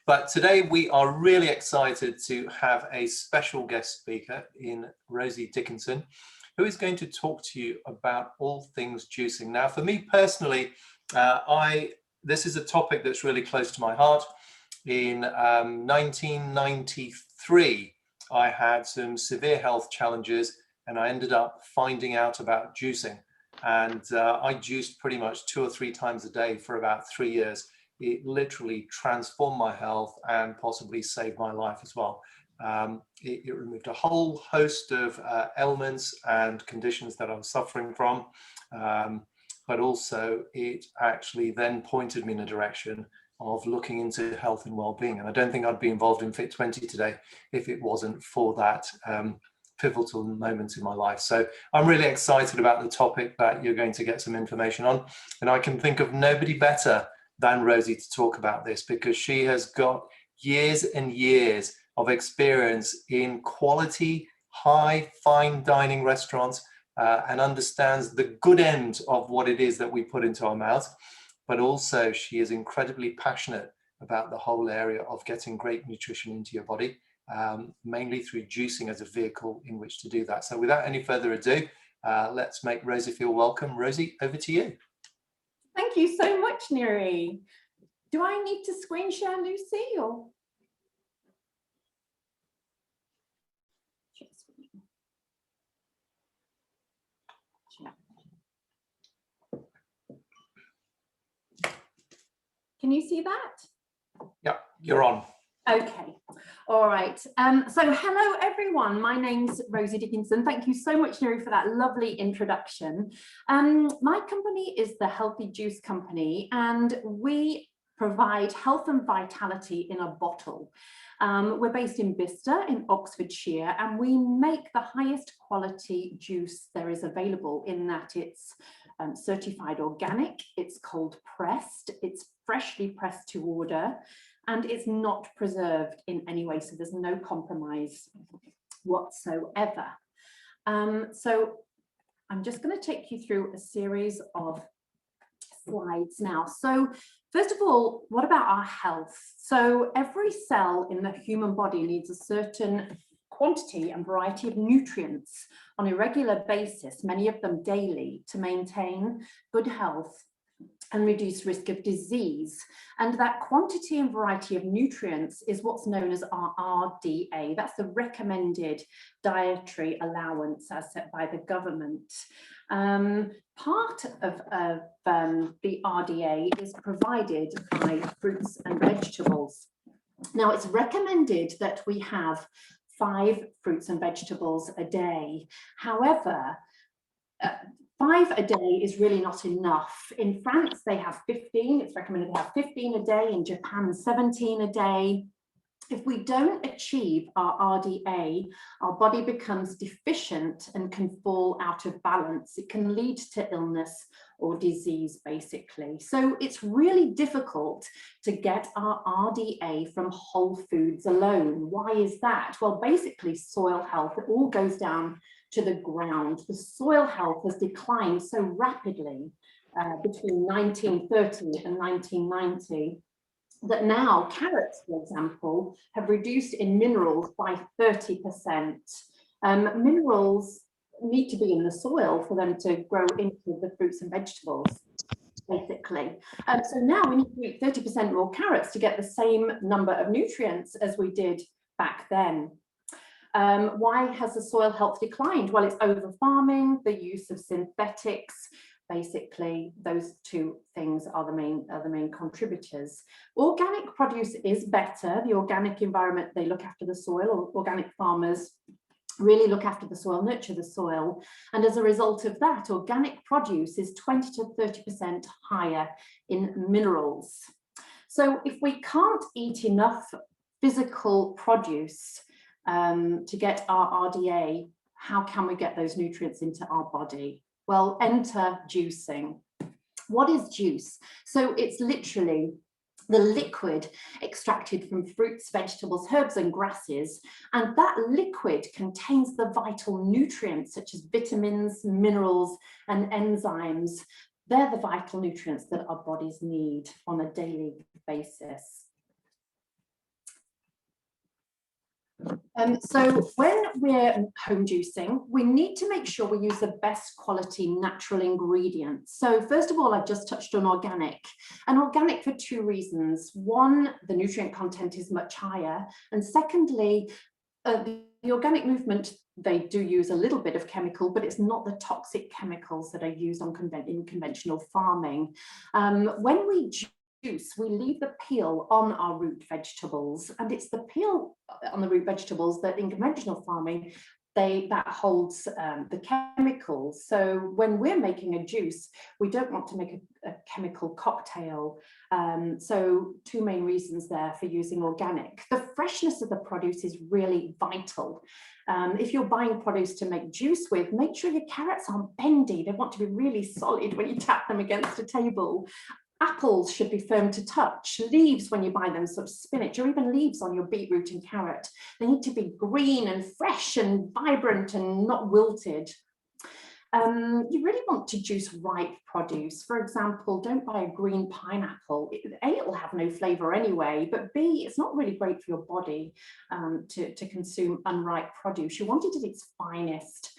But today we are really excited to have a special guest speaker in Rosie Dickinson, who is going to talk to you about all things juicing. Now, for me personally, this is a topic that's really close to my heart. In 1993, I had some severe health challenges and I ended up finding out about juicing. And I juiced pretty much 2 or 3 times a day for about 3 years. It literally transformed my health and possibly saved my life as well. It removed a whole host of ailments and conditions that I was suffering from. But also it actually then pointed me in a direction of looking into health and well-being. And I don't think I'd be involved in Fit20 today if it wasn't for that pivotal moment in my life. So I'm really excited about the topic that you're going to get some information on. And I can think of nobody better than Rosie to talk about this, because she has got years and years of experience in quality, high, fine dining restaurants and understands the good end of what it is that we put into our mouths. But also she is incredibly passionate about the whole area of getting great nutrition into your body, mainly through juicing as a vehicle in which to do that. So without any further ado, let's make Rosie feel welcome. Rosie, over to you. Thank you so much, Neri. Do I need to screen share, Lucy, or? Can you see that? Yeah, you're on. Okay, all right. So hello everyone, my name's Rosie Dickinson. Thank you so much, Neri, for that lovely introduction. My company is the Healthy Juice Company, and we provide health and vitality in a bottle. We're based in Bicester in Oxfordshire, and we make the highest quality juice there is available, in that it's certified organic, it's cold pressed, it's freshly pressed to order, and it's not preserved in any way, so there's no compromise whatsoever. So I'm just going to take you through a series of slides now. So first of all, what about our health? So every cell in the human body needs a certain quantity and variety of nutrients on a regular basis, many of them daily, to maintain good health and reduce risk of disease. And that quantity and variety of nutrients is what's known as our RDA. That's the recommended dietary allowance as set by the government. Part of the RDA is provided by fruits and vegetables. Now, it's recommended that we have 5 fruits and vegetables a day. However, 5 a day is really not enough. In France, they have 15. It's recommended to have 15 a day. In Japan, 17 a day. If we don't achieve our RDA, our body becomes deficient and can fall out of balance. It can lead to illness or disease, basically. So it's really difficult to get our RDA from whole foods alone. Why is that? Well, basically soil health, it all goes down to the ground. The soil health has declined so rapidly between 1930 and 1990 that now carrots, for example, have reduced in minerals by 30%. Minerals need to be in the soil for them to grow into the fruits and vegetables, basically. So now we need to eat 30% more carrots to get the same number of nutrients as we did back then. Why has the soil health declined? Well, it's over farming, the use of synthetics. Basically, those 2 things are the main contributors. Organic produce is better. The organic environment, they look after the soil. Organic farmers really look after the soil, nurture the soil. And as a result of that, organic produce is 20 to 30% higher in minerals. So if we can't eat enough physical produce to get our RDA, how can we get those nutrients into our body? Well, enter juicing. What is juice? So it's literally the liquid extracted from fruits, vegetables, herbs and grasses, and that liquid contains the vital nutrients such as vitamins, minerals and enzymes. They're the vital nutrients that our bodies need on a daily basis. So when we're home juicing, we need to make sure we use the best quality natural ingredients. So first of all, I just touched on organic, and organic for two reasons. One, the nutrient content is much higher. And secondly, the organic movement, they do use a little bit of chemical, but it's not the toxic chemicals that are used in conventional farming. When we juice, we leave the peel on our root vegetables, and it's the peel on the root vegetables that in conventional farming that holds the chemicals. So when we're making a juice, we don't want to make a chemical cocktail. So two main reasons there for using organic. The freshness of the produce is really vital. If you're buying produce to make juice with, make sure your carrots aren't bendy. They want to be really solid when you tap them against a table. Apples should be firm to touch. Leaves, when you buy them, sort of spinach or even leaves on your beetroot and carrot, they need to be green and fresh and vibrant and not wilted. You really want to juice ripe produce. For example, don't buy a green pineapple. A, it'll have no flavor anyway, but B, it's not really great for your body to consume unripe produce. You want it at its finest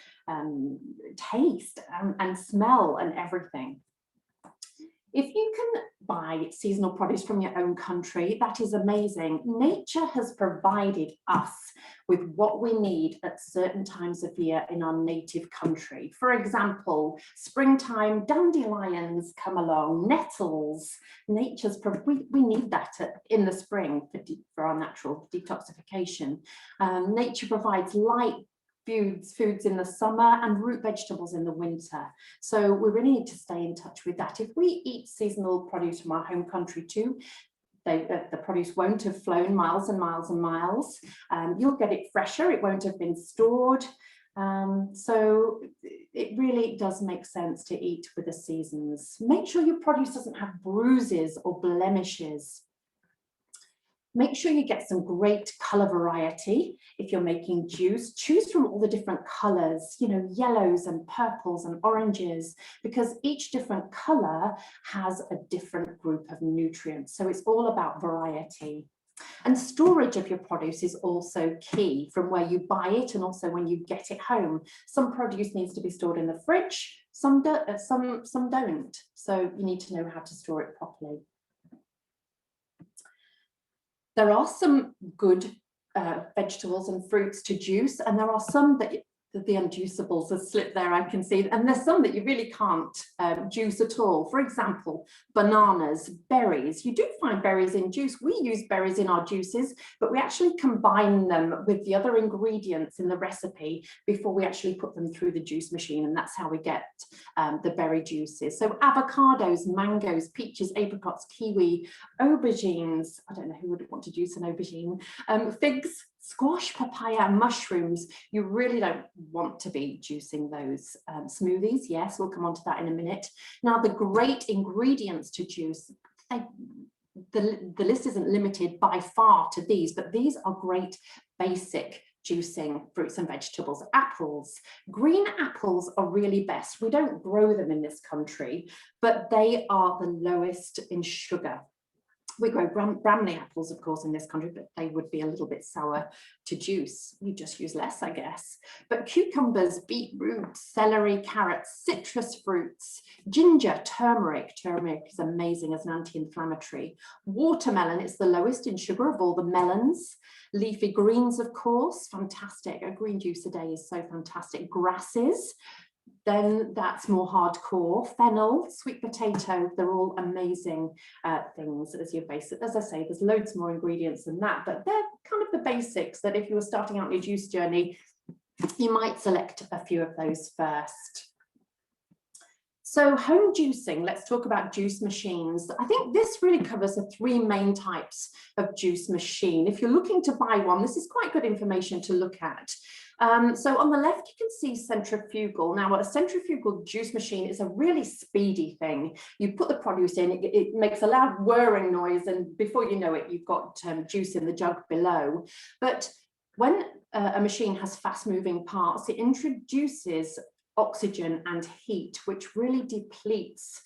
taste and smell and everything. If you can buy seasonal produce from your own country, that is amazing. Nature has provided us with what we need at certain times of year in our native country. For example, springtime, dandelions come along, nettles. We need that in the spring for our natural detoxification. Nature provides light foods in the summer and root vegetables in the winter. So we really need to stay in touch with that. If we eat seasonal produce from our home country too, the produce won't have flown miles and miles and miles. You'll get it fresher, it won't have been stored. So it really does make sense to eat with the seasons. Make sure your produce doesn't have bruises or blemishes. Make sure you get some great color variety. If you're making juice, choose from all the different colors, yellows and purples and oranges, because each different color has a different group of nutrients. So it's all about variety. And storage of your produce is also key, from where you buy it and also when you get it home. Some produce needs to be stored in the fridge, some don't. So you need to know how to store it properly. There are some good vegetables and fruits to juice, and there are some that the unjuiceables have slipped there, I can see, and there's some that you really can't juice at all. For example, bananas, berries. You do find berries in juice. We use berries in our juices, but we actually combine them with the other ingredients in the recipe before we actually put them through the juice machine, and that's how we get the berry juices. So avocados, mangoes, peaches, apricots, kiwi, aubergines. I don't know who would want to juice an aubergine. Figs, squash, papaya, mushrooms. You really don't want to be juicing those. Smoothies, yes, we'll come on to that in a minute. Now, the great ingredients to juice, the list isn't limited by far to these, but these are great basic juicing fruits and vegetables. Apples, green apples are really best. We don't grow them in this country, but they are the lowest in sugar. We grow Bramley apples, of course, in this country, but they would be a little bit sour to juice. You just use less, I guess. But cucumbers, beetroot, celery, carrots, citrus fruits, ginger, turmeric. Turmeric is amazing as an anti-inflammatory. Watermelon, it's the lowest in sugar of all the melons. Leafy greens, of course, fantastic. A green juice a day is so fantastic. Grasses. Then that's more hardcore. Fennel, sweet potato, they're all amazing things as your basic. As I say, there's loads more ingredients than that, but they're kind of the basics that if you were starting out your juice journey, you might select a few of those first. So home juicing, let's talk about juice machines. I think this really covers the three main types of juice machine. If you're looking to buy one, this is quite good information to look at. So on the left, you can see Centrifugal. Now, a centrifugal juice machine is a really speedy thing. You put the produce in, it makes a loud whirring noise, and before you know it, you've got juice in the jug below. But when a machine has fast-moving parts, it introduces oxygen and heat, which really depletes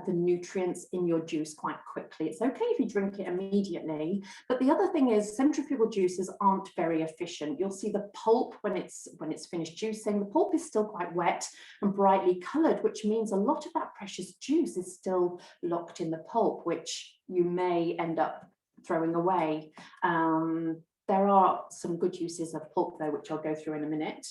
the nutrients in your juice quite quickly. It's okay if you drink it immediately, but the other thing is centrifugal juices aren't very efficient. You'll see the pulp when it's finished juicing, the pulp is still quite wet and brightly coloured, which means a lot of that precious juice is still locked in the pulp, which you may end up throwing away. There are some good uses of pulp though, which I'll go through in a minute.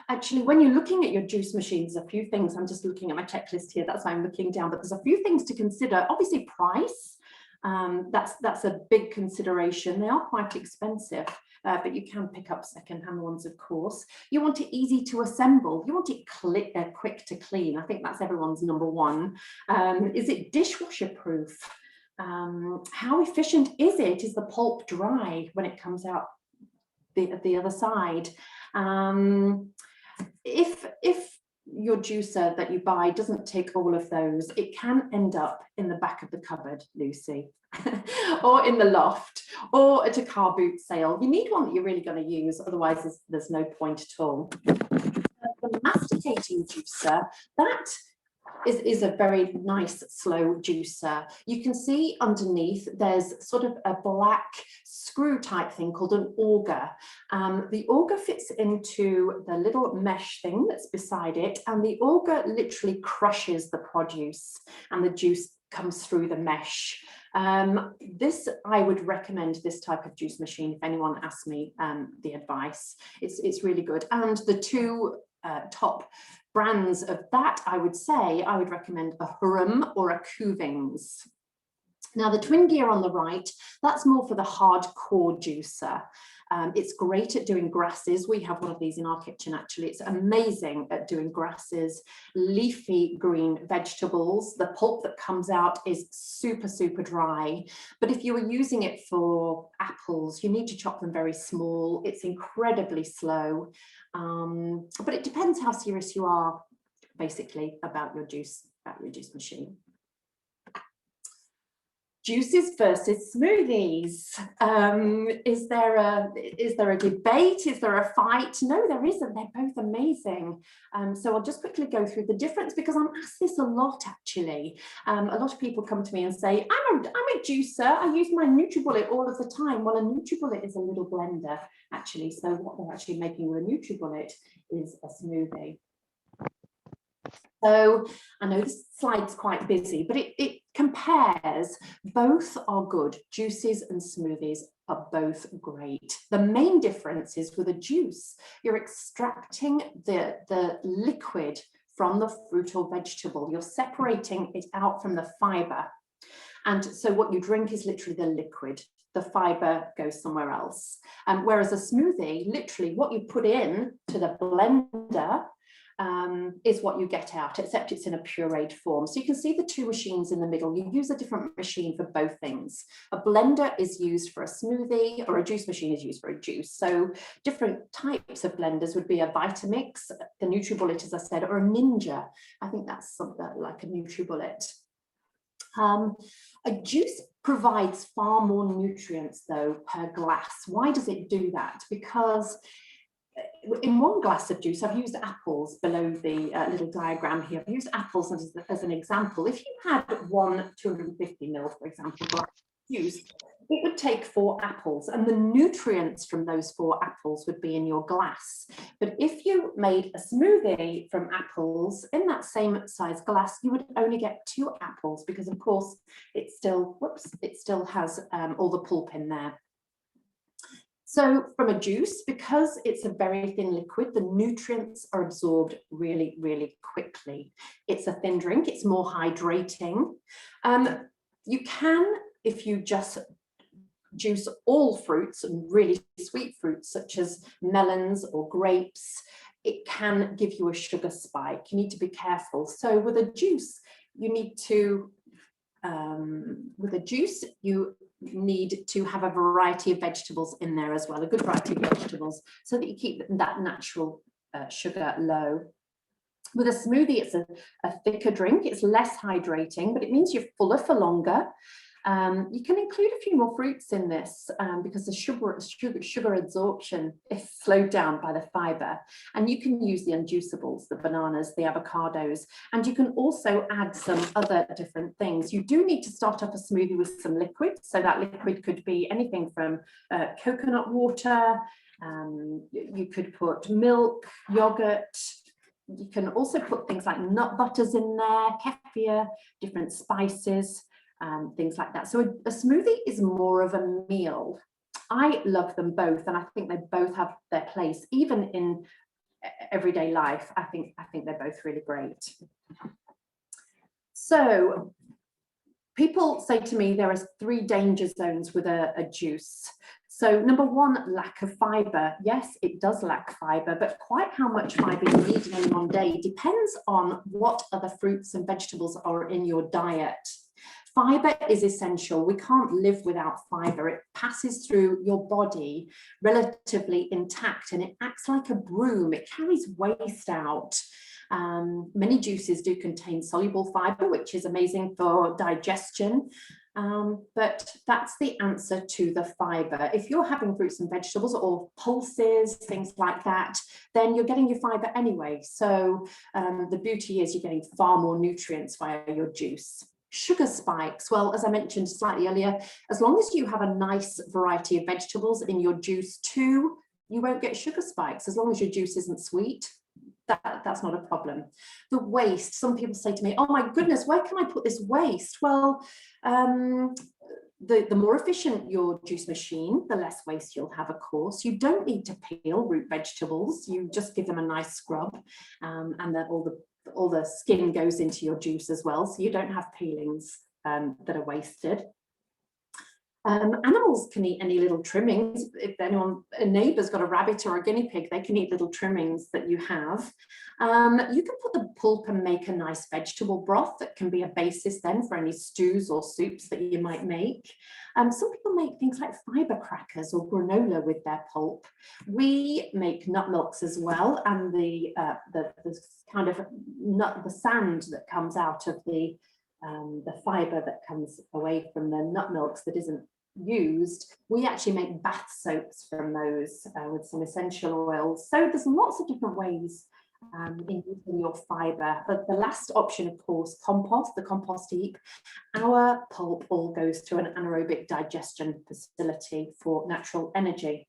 Actually, when you're looking at your juice machines, a few things, I'm just looking at my checklist here, that's why I'm looking down, but there's a few things to consider. Obviously price, that's a big consideration. They are quite expensive, but you can pick up second-hand ones, of course. You want it easy to assemble. You want it quick to clean. I think that's everyone's number one. Is it dishwasher proof? How efficient is it? Is the pulp dry when it comes out the other side? If your juicer that you buy doesn't tick all of those, it can end up in the back of the cupboard, Lucy, or in the loft, or at a car boot sale. You need one that you're really going to use, otherwise there's no point at all. The masticating juicer, that is a very nice slow juicer. You can see underneath there's sort of a black screw type thing called an auger. The auger fits into the little mesh thing that's beside it, and the auger literally crushes the produce and the juice comes through the mesh. I would recommend this type of juice machine if anyone asks me the advice. It's really good. And the two top brands of that, I would recommend a Hurum or a Kuvings. Now the twin gear on the right, that's more for the hardcore juicer. It's great at doing grasses. We have one of these in our kitchen actually. It's amazing at doing grasses, leafy green vegetables. The pulp that comes out is super, super dry. But if you were using it for apples, you need to chop them very small. It's incredibly slow. But it depends how serious you are basically about your juice machine. Juices versus smoothies. Is there a debate? Is there a fight? No, there isn't. They're both amazing. So I'll just quickly go through the difference because I'm asked this a lot actually. A lot of people come to me and say, I'm a juicer. I use my NutriBullet all of the time. Well, a NutriBullet is a little blender actually. So what they're actually making with a NutriBullet is a smoothie. So I know this slide's quite busy, but it compares. Both are good. Juices and smoothies are both great. The main difference is with a juice, you're extracting the liquid from the fruit or vegetable. You're separating it out from the fiber. And so what you drink is literally the liquid. The fiber goes somewhere else. Whereas a smoothie, literally what you put in to the blender is what you get out, except it's in a pureed form. So you can see the two machines in the middle. You use a different machine for both things. A blender is used for a smoothie, or a juice machine is used for a juice. So different types of blenders would be a Vitamix, the NutriBullet, as I said, or a Ninja. I think that's something like a NutriBullet. A juice provides far more nutrients though per glass. Why does it do that? Because in one glass of juice, I've used apples below the little diagram here. I've used apples as an example. If you had one 250 ml, for example, glass of juice, it would take 4 apples, and the nutrients from those 4 apples would be in your glass. But if you made a smoothie from apples in that same size glass, you would only get 2 apples because, of course, it still has all the pulp in there. So from a juice, because it's a very thin liquid, the nutrients are absorbed really, really quickly. It's a thin drink, it's more hydrating. You can, if you just juice all fruits and really sweet fruits, such as melons or grapes, it can give you a sugar spike. You need to be careful. So with a juice, you need to, you need to have a variety of vegetables in there as well, a good variety of vegetables, so that you keep that natural sugar low. With a smoothie, it's a thicker drink, it's less hydrating, but it means you're fuller for longer. You can include a few more fruits in this because the sugar absorption is slowed down by the fiber. And you can use the unjuiceables, the bananas, the avocados, and you can also add some other different things. You do need to start off a smoothie with some liquid. So that liquid could be anything from coconut water, you could put milk, yogurt. You can also put things like nut butters in there, kefir, different spices, things like that. So a smoothie is more of a meal. I love them both, and I think they both have their place, even in everyday life. I think they're both really great. So people say to me there are 3 danger zones with a juice. So number 1, lack of fiber. Yes, it does lack fiber, but quite how much fiber you need in any one day depends on what other fruits and vegetables are in your diet. Fiber is essential. We can't live without fiber. It passes through your body relatively intact, and it acts like a broom. It carries waste out. Many juices do contain soluble fiber, which is amazing for digestion. But that's the answer to the fiber. If you're having fruits and vegetables or pulses, things like that, then you're getting your fiber anyway. So the beauty is you're getting far more nutrients via your juice. Sugar spikes, well, as I mentioned slightly earlier, as long as you have a nice variety of vegetables in your juice too, you won't get sugar spikes as long as your juice isn't sweet. That's not a problem. The waste, some people say to me, oh my goodness, where can I put this waste? Well, the more efficient your juice machine, the less waste you'll have, of course. You don't need to peel root vegetables. You just give them a nice scrub, and then all the skin goes into your juice as well, so you don't have peelings that are wasted. Animals can eat any little trimmings. If a neighbour's got a rabbit or a guinea pig, they can eat little trimmings that you have. You can put the pulp and make a nice vegetable broth that can be a basis then for any stews or soups that you might make. Some people make things like fibre crackers or granola with their pulp. We make nut milks as well, and the kind of the sand that comes out of the fibre that comes away from the nut milks that isn't used, we actually make bath soaps from those with some essential oils. So there's lots of different ways in using your fibre. But the last option, of course, compost, the compost heap. Our pulp all goes to an anaerobic digestion facility for natural energy.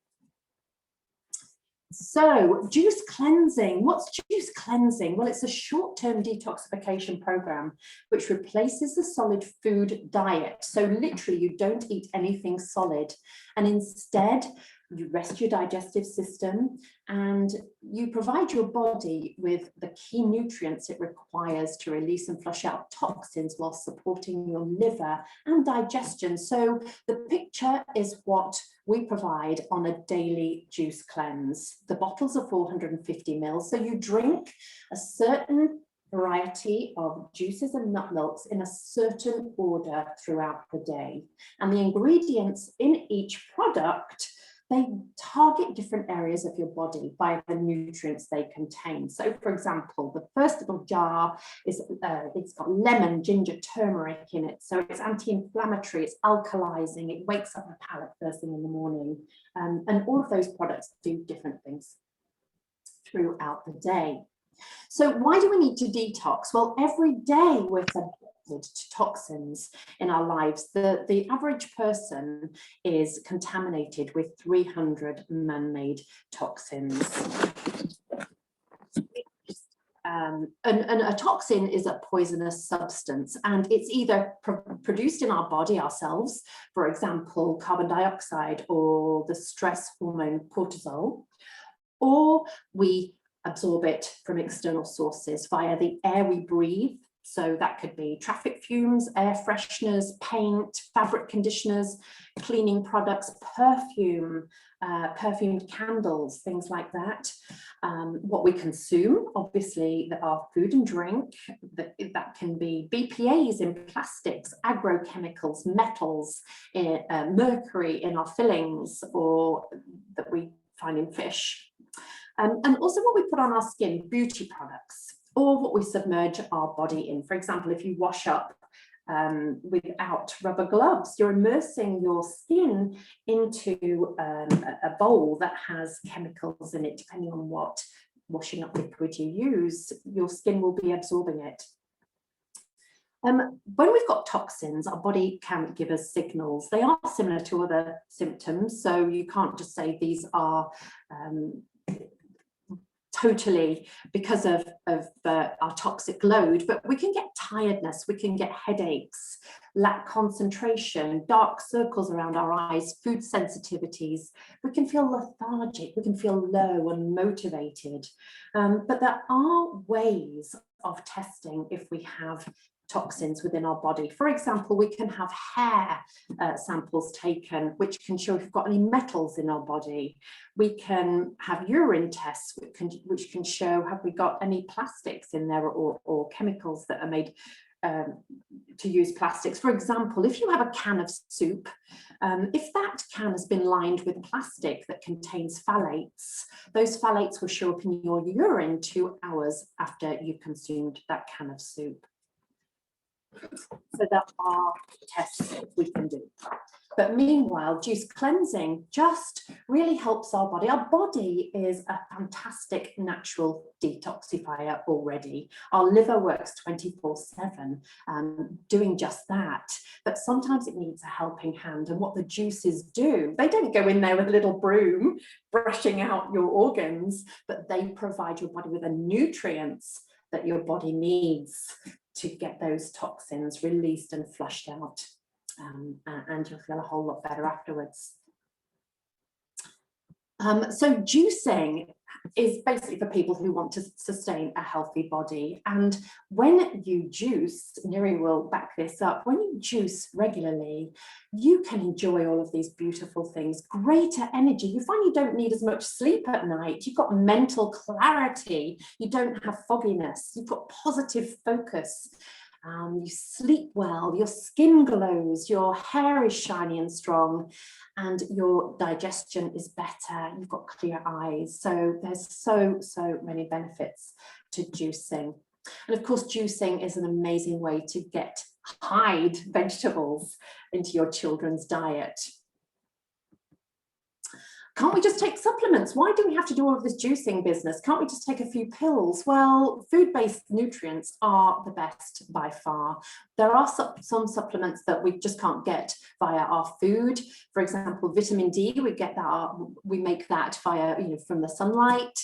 So juice cleansing, what's juice cleansing? Well, it's a short-term detoxification program which replaces the solid food diet. So literally you don't eat anything solid, and instead you rest your digestive system and you provide your body with the key nutrients it requires to release and flush out toxins while supporting your liver and digestion. So the picture is what we provide on a daily juice cleanse. The bottles are 450 ml, so you drink a certain variety of juices and nut milks in a certain order throughout the day. And the ingredients in each product, they target different areas of your body by the nutrients they contain. So for example, the first little jar is, it's got lemon, ginger, turmeric in it. So it's anti-inflammatory, it's alkalizing, it wakes up the palate first thing in the morning. And all of those products do different things throughout the day. So why do we need to detox? Well, every day we're subjected to toxins in our lives. The average person is contaminated with 300 man-made toxins. And a toxin is a poisonous substance, and it's either produced in our body ourselves, for example, carbon dioxide or the stress hormone cortisol, or we absorb it from external sources via the air we breathe. So that could be traffic fumes, air fresheners, paint, fabric conditioners, cleaning products, perfume, perfumed candles, things like that. What we consume, obviously, our food and drink, that can be BPAs in plastics, agrochemicals, metals, mercury in our fillings, or that we find in fish. And also what we put on our skin, beauty products, or what we submerge our body in. For example, if you wash up without rubber gloves. You're immersing your skin into a bowl that has chemicals in it. Depending on what washing up liquid you use, your skin will be absorbing it. When we've got toxins, our body can give us signals. They are similar to other symptoms, so you can't just say these are totally because of our toxic load, but we can get tiredness, we can get headaches, lack concentration, dark circles around our eyes, food sensitivities. We can feel lethargic, we can feel low and motivated. But there are ways of testing if we have toxins within our body. For example, we can have hair samples taken, which can show if we've got any metals in our body. We can have urine tests, which can show have we got any plastics in there or chemicals that are made to use plastics. For example, if you have a can of soup, if that can has been lined with plastic that contains phthalates, those phthalates will show up in your urine 2 hours after you've consumed that can of soup. So there are tests we can do. But meanwhile, juice cleansing just really helps our body. Our body is a fantastic natural detoxifier already. Our liver works 24/7 doing just that. But sometimes it needs a helping hand. And what the juices do, they don't go in there with a little broom brushing out your organs, but they provide your body with the nutrients that your body needs to get those toxins released and flushed out, and you'll feel a whole lot better afterwards. So juicing is basically for people who want to sustain a healthy body. And when you juice, Neri will back this up, when you juice regularly, you can enjoy all of these beautiful things, greater energy. You find you don't need as much sleep at night. You've got mental clarity. You don't have fogginess. You've got positive focus. You sleep well, your skin glows, your hair is shiny and strong, and your digestion is better. You've got clear eyes. So there's so many benefits to juicing. And of course, juicing is an amazing way to hide vegetables into your children's diet. Can't we just take supplements? Why do we have to do all of this juicing business? Can't we just take a few pills? Well, food-based nutrients are the best by far. There are some supplements that we just can't get via our food. For example, vitamin D, we make that via, from the sunlight.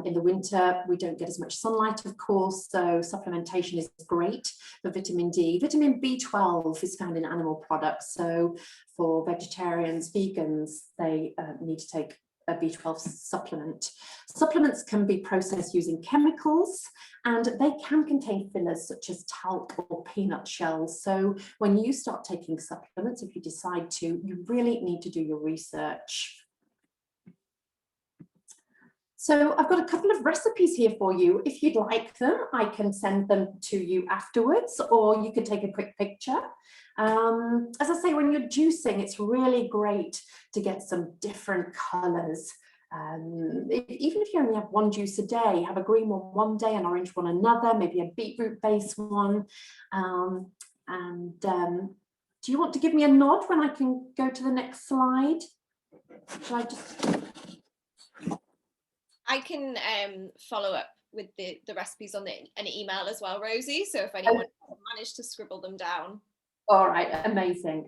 In the winter, we don't get as much sunlight, of course, so supplementation is great for vitamin D. Vitamin B12 is found in animal products, so for vegetarians, vegans, they need to take a B12 supplement. Supplements can be processed using chemicals, and they can contain fillers such as talc or peanut shells. So when you start taking supplements, if you decide to, you really need to do your research. So I've got a couple of recipes here for you. If you'd like them, I can send them to you afterwards, or you can take a quick picture. As I say, when you're juicing, it's really great to get some different colours. Even if you only have one juice a day, have a green one day, an orange one another, maybe a beetroot-based one. Do you want to give me a nod when I can go to the next slide? Shall I just... I can follow up with the recipes on an email as well, Rosie. So if anyone managed to scribble them down. All right, amazing.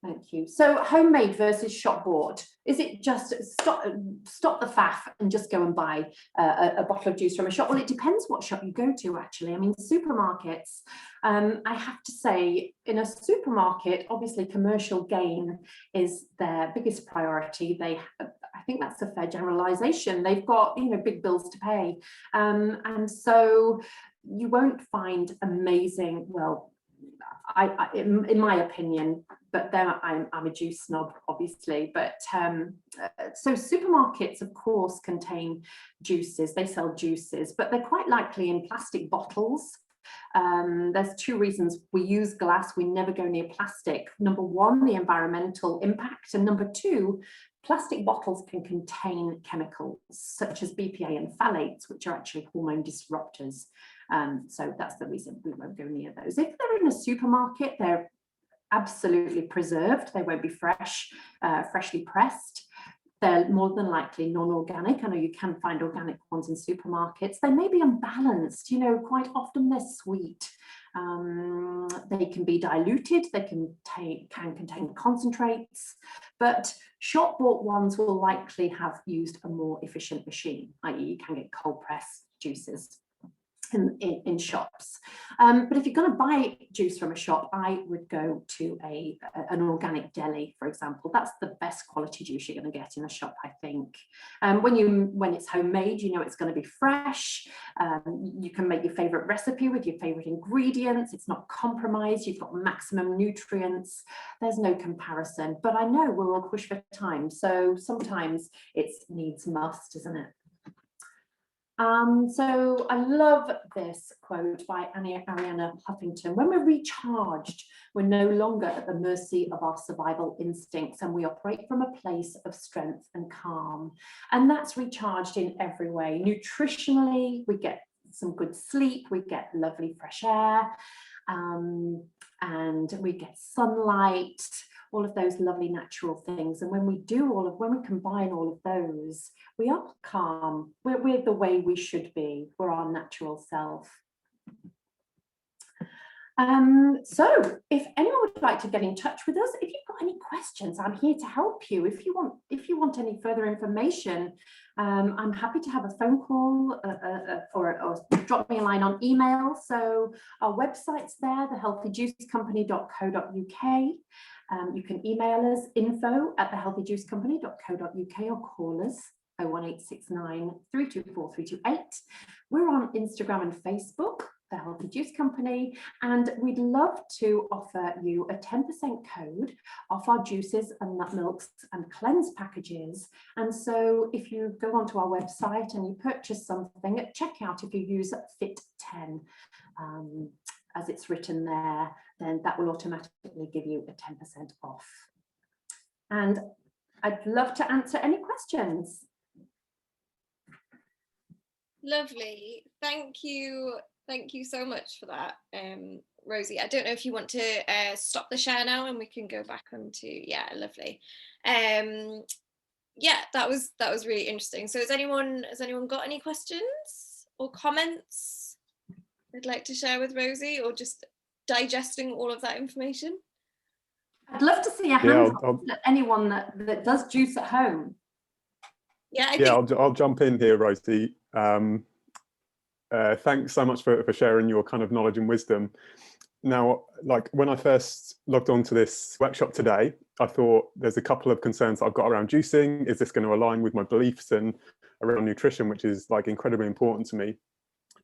Thank you. So homemade versus shop bought. Is it just stop the faff and just go and buy a bottle of juice from a shop? Well, it depends what shop you go to, actually. I mean, supermarkets, I have to say, in a supermarket, obviously commercial gain is their biggest priority. I think that's a fair generalization. They've got, big bills to pay. And so you won't find amazing, well, in my opinion, but then I'm a juice snob, obviously. But so supermarkets, of course, contain juices. They sell juices, but they're quite likely in plastic bottles. There's two reasons we use glass. We never go near plastic. Number one, the environmental impact, and number two, plastic bottles can contain chemicals such as BPA and phthalates, which are actually hormone disruptors. So that's the reason we won't go near those. If they're in a supermarket, they're absolutely preserved. They won't be freshly pressed. They're more than likely non-organic. I know you can find organic ones in supermarkets. They may be unbalanced, quite often they're sweet. They can be diluted, they can contain concentrates, but shop bought ones will likely have used a more efficient machine, i.e. you can get cold press juices in shops. But if you're going to buy juice from a shop, I would go to an organic deli, for example. That's the best quality juice you're going to get in a shop, I think. When it's homemade, it's going to be fresh. You can make your favorite recipe with your favorite ingredients. It's not compromised. You've got maximum nutrients. There's no comparison. But I know we're all pushed for time, so sometimes it's needs must, isn't it? So I love this quote by Arianna Huffington. When we're recharged, we're no longer at the mercy of our survival instincts, and we operate from a place of strength and calm. And that's recharged in every way. Nutritionally, we get some good sleep, we get lovely fresh air, and we get sunlight, all of those lovely natural things. And when we combine all of those, we are calm. We're the way we should be. We're our natural self. So if anyone would like to get in touch with us, if you've got any questions, I'm here to help you. If you want any further information, I'm happy to have a phone call or drop me a line on email. So our website's there, thehealthyjuicecompany.co.uk. You can email us info@thehealthyjuicecompany.co.uk or call us 01869 324 328. We're on Instagram and Facebook, The Healthy Juice Company, and we'd love to offer you a 10% code off our juices and nut milks and cleanse packages. And so if you go onto our website and you purchase something at checkout, if you use fit20, as it's written there, then that will automatically give you a 10% off. And I'd love to answer any questions. Lovely. Thank you so much for that, Rosie. I don't know if you want to stop the share now and we can go back onto, yeah, lovely. Yeah, that was really interesting. So has anyone got any questions or comments they'd like to share with Rosie, or just digesting all of that information? I'd love to see a hand up anyone that does juice at home. Yeah, I'll jump in here, Rosie. Thanks so much for sharing your kind of knowledge and wisdom. Now, like when I first logged on to this workshop today, I thought there's a couple of concerns I've got around juicing. Is this going to align with my beliefs and around nutrition, which is like incredibly important to me?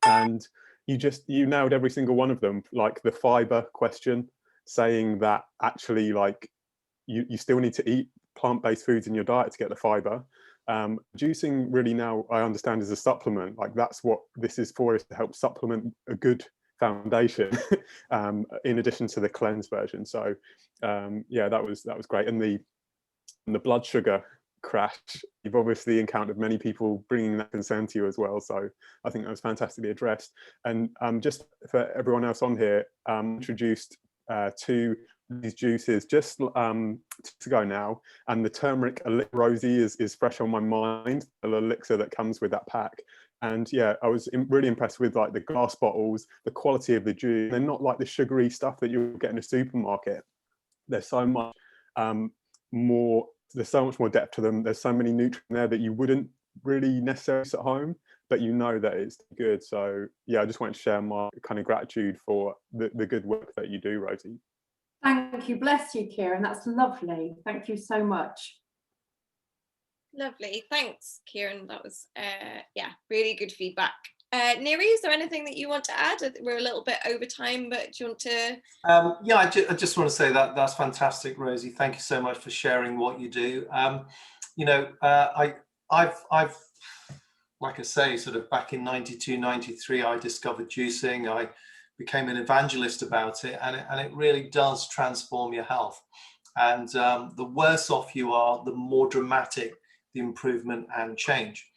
And you nailed every single one of them, like the fiber question, saying that actually like you still need to eat plant-based foods in your diet to get the fiber. Juicing really now I understand is a supplement. Like that's what this is for, is to help supplement a good foundation in addition to the cleanse version. So yeah, that was great. And the blood sugar crash, you've obviously encountered many people bringing that concern to you as well, so I think that was fantastically addressed. And just for everyone else on here, introduced to these juices just 2 weeks ago now, and the turmeric Rosie is fresh on my mind, the elixir that comes with that pack. And yeah, I was really impressed with like the glass bottles, the quality of the juice. They're not like the sugary stuff that you'll get in a supermarket. There's so much more, there's so much more depth to them. There's so many nutrients there that you wouldn't really necessarily use at home, but you know that it's good. So yeah, I just wanted to share my kind of gratitude for the good work that you do, Rosie. Thank you, bless you, Kieran. That's lovely. Thank you so much. Lovely, thanks, Kieran. That was yeah, really good feedback. Neri, is there anything that you want to add? We're a little bit over time, but do you want to? Yeah, I just want to say that that's fantastic, Rosie. Thank you so much for sharing what you do. You know, I've like I say, sort of back in 92, 93, I discovered juicing. I became an evangelist about it, and it really does transform your health. And the worse off you are, the more dramatic the improvement and change.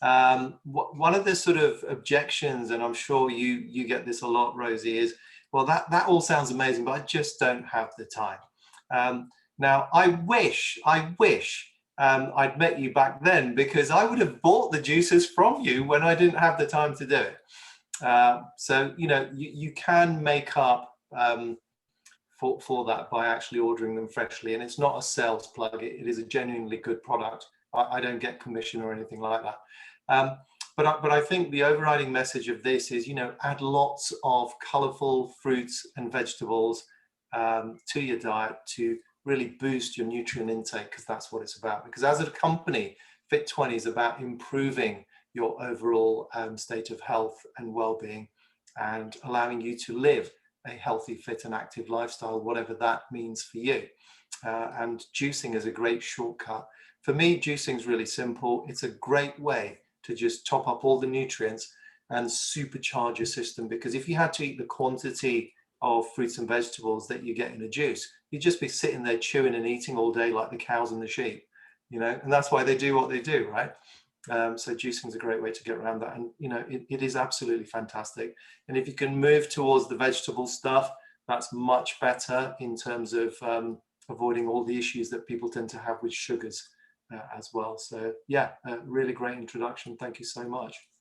One of the sort of objections, and I'm sure you get this a lot, Rosie, is, well, that all sounds amazing, but I just don't have the time. Now, I wish I'd met you back then, because I would have bought the juicers from you when I didn't have the time to do it. So, you know, you can make up for that by actually ordering them freshly. And it's not a sales plug. It is a genuinely good product. I don't get commission or anything like that. But I think the overriding message of this is, you know, add lots of colorful fruits and vegetables to your diet to really boost your nutrient intake, because that's what it's about. Because as a company, fit20 is about improving your overall state of health and well-being, and allowing you to live a healthy, fit and active lifestyle, whatever that means for you. And juicing is a great shortcut. For me, juicing is really simple. It's a great way to just top up all the nutrients and supercharge your system, because if you had to eat the quantity of fruits and vegetables that you get in a juice, you'd just be sitting there chewing and eating all day like the cows and the sheep, you know, and that's why they do what they do, right? So juicing is a great way to get around that. And, you know, it is absolutely fantastic. And if you can move towards the vegetable stuff, that's much better in terms of avoiding all the issues that people tend to have with sugars as well. So yeah, really great introduction. Thank you so much.